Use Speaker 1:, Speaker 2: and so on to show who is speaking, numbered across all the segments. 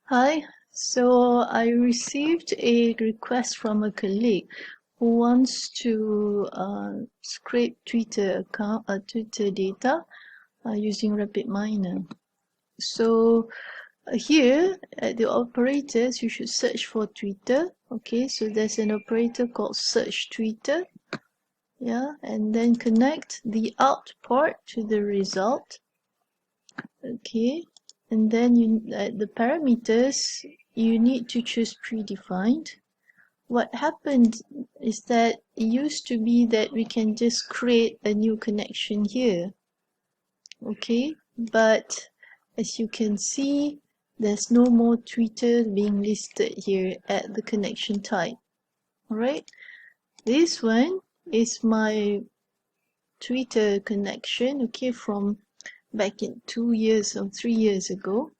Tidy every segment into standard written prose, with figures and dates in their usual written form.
Speaker 1: Hi, so I received a request from a colleague who wants to scrape Twitter data using RapidMiner. So here at the operators, you should search for Twitter. Okay, so there's an operator called search Twitter. Yeah, and then connect the out port to the result. Okay, and then the parameters you need to choose predefined. What happened is that it used to be that we can just create a new connection here. Okay, but as you can see, there's no more Twitter being listed here at the connection type. Alright, this one is my Twitter connection, okay, from back in 2 years or 3 years ago.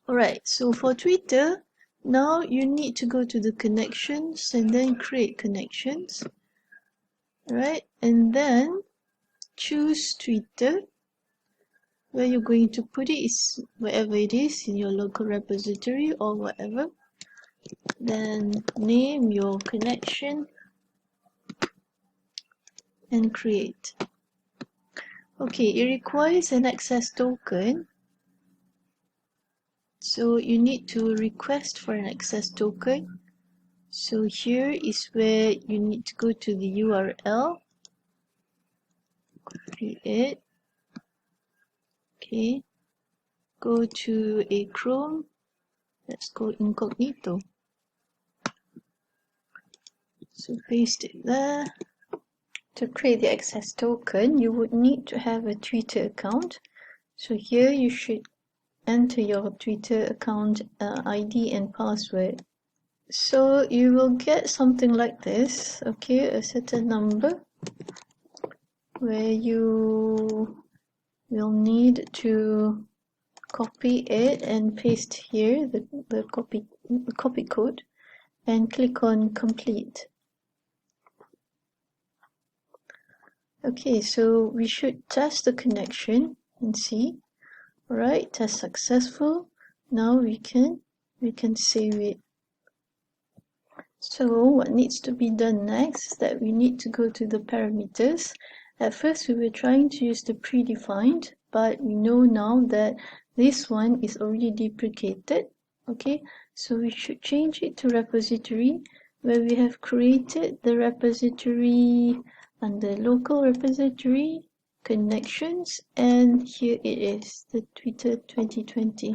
Speaker 1: Alright, so for Twitter, now you need to go to the connections and then create connections. Alright, and then choose Twitter. Where you're going to put it is wherever it is in your local repository or whatever. Then name your connection and create. Okay, it requires an access token. So you need to request for an access token. So here is where you need to go to the URL, copy it, okay, go to a Chrome, let's go incognito. So paste it there. To create the access token, you would need to have a Twitter account. So here you should enter your Twitter account ID and password. So you will get something like this, okay, a certain number where you will need to copy it and paste here the copy code and click on complete. Okay, so we should test the connection and see. Alright, test successful. Now we can save it. So what needs to be done next is that we need to go to the parameters. At first we were trying to use the predefined, but we know now that this one is already deprecated. Okay, so we should change it to repository, where we have created the repository under local repository connections, and here it is, the Twitter 2020.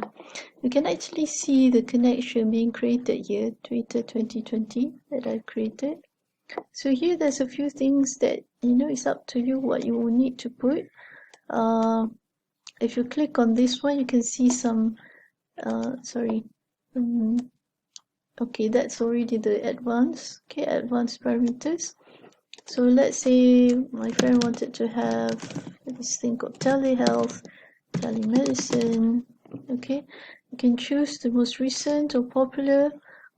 Speaker 1: You can actually see the connection being created here, Twitter 2020, that I created. So here there's a few things that, it's up to you what you will need to put. If you click on this one, you can see some, okay, that's already the advanced parameters. So let's say my friend wanted to have this thing called telehealth, telemedicine. Okay, you can choose the most recent or popular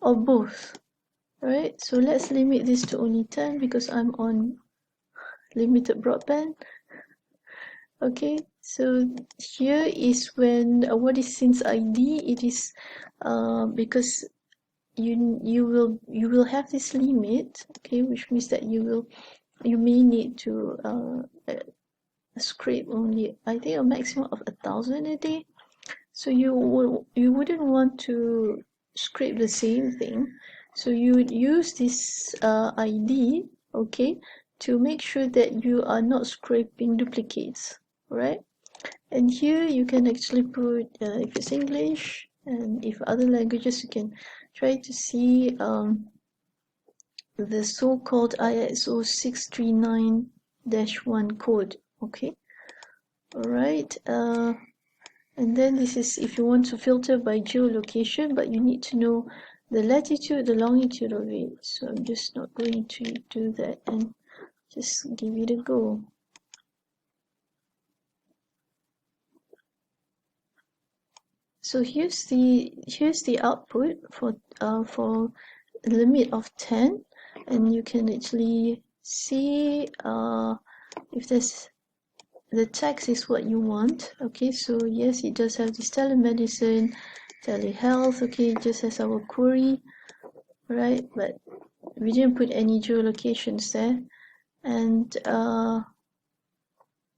Speaker 1: or both. Alright, so let's limit this to only 10 because I'm on limited broadband. Okay, so here is when what is since ID. It is because you will have this limit, okay, which means that you may need to scrape only, I think, a maximum of 1,000 a day. So you wouldn't want to scrape the same thing. So you would use this ID, okay, to make sure that you are not scraping duplicates, right? And here you can actually put if it's English, and if other languages, you can try to see the so-called ISO 639-1 code. Okay, all right. And then this is if you want to filter by geolocation, but you need to know the latitude, the longitude of it. So I'm just not going to do that and just give it a go. So here's the output for a limit of 10, and you can actually see if there's the text is what you want. Okay, so yes, it does have this telemedicine, telehealth. Okay, it just has our query, right? But we didn't put any geolocations there. And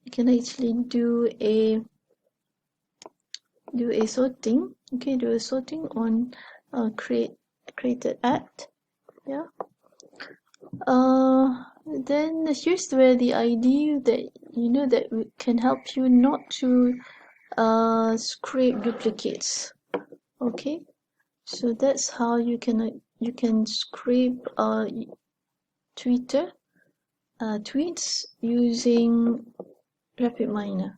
Speaker 1: you can actually do a sorting. Okay, do a sorting on created at. Yeah. Then here's where the idea that that can help you not to scrape duplicates. Okay, so that's how you can scrape Twitter tweets using RapidMiner.